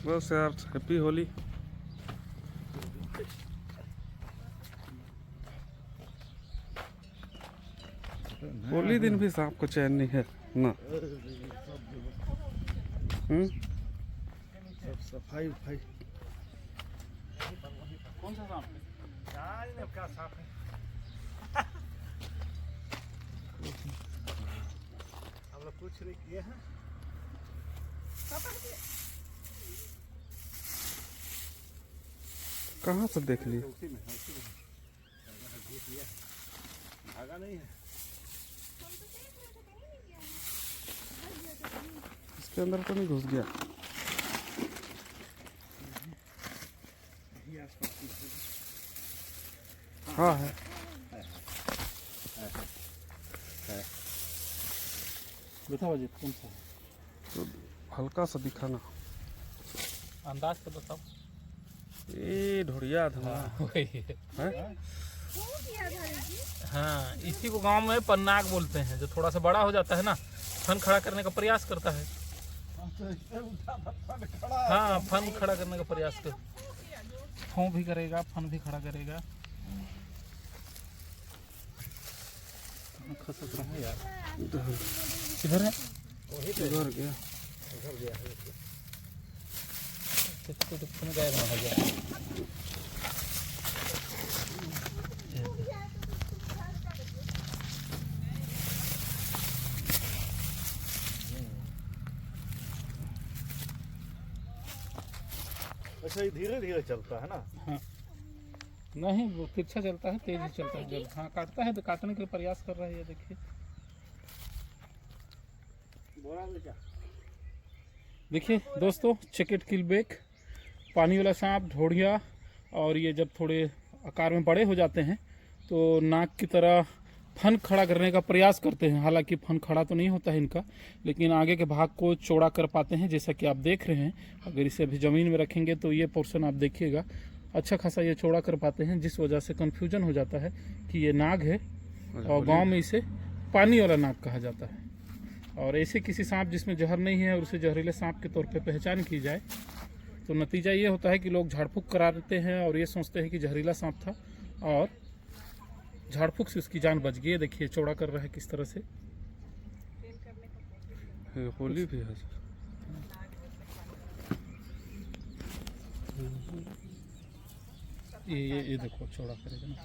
बस यार, हैप्पी होली। होली दिन भी सांप को चैन नहीं है ना। सब सफाई उफाई। कौन सा सांप है? क्या सांप है? हम लोग कुछ नहीं किए हैं। कहाँ से देख लिए? उसी में धागा नहीं है। इसके अंदर तो नहीं घुस गया? हाँ है। बताओ जी, कौन सा है? तो हल्का सा दिखा ना। अंदाज से बताओ। ये ढोड़िया था। वही है। हैं? हाँ, इसी को गांव में पन्नाग बोलते हैं। जो थोड़ा सा बड़ा हो जाता है ना, फन खड़ा करने का प्रयास करता है। हाँ, फन खड़ा करने का प्रयास कर, फों भी करेगा, फन भी खड़ा करेगा। खसक रहा है यार। किधर है? उधर गया। तो गायब ना हो गया। अच्छा, ये धीरे धीरे चलता है ना? हाँ, नहीं वो तिरछा चलता है, तेज ही चलता है। जब हाँ काटता है तो काटने के प्रयास कर रहा है। ये देखिए, देखिए दोस्तों, चिकेट किलबेक, पानी वाला सांप, ढोढ़िया। और ये जब थोड़े आकार में बड़े हो जाते हैं तो नाक की तरह फन खड़ा करने का प्रयास करते हैं। हालांकि फन खड़ा तो नहीं होता है इनका, लेकिन आगे के भाग को चौड़ा कर पाते हैं, जैसा कि आप देख रहे हैं। अगर इसे अभी ज़मीन में रखेंगे तो ये पोर्शन आप देखिएगा, अच्छा खासा ये चौड़ा कर पाते हैं, जिस वजह से कन्फ्यूजन हो जाता है कि ये नाग है, और गाँव में इसे पानी वाला नाग कहा जाता है। और ऐसे किसी सांप जिसमें जहर नहीं है और उसे जहरीले सांप के तौर पे पहचान की जाए तो नतीजा ये होता है कि लोग झाड़ फूँक करा देते हैं और ये सोचते हैं कि जहरीला सांप था, और झाड़ फूँक से उसकी जान बच गई। देखिए चौड़ा कर रहा है किस तरह से। होली भी है। ये देखो चौड़ा करेगा ना।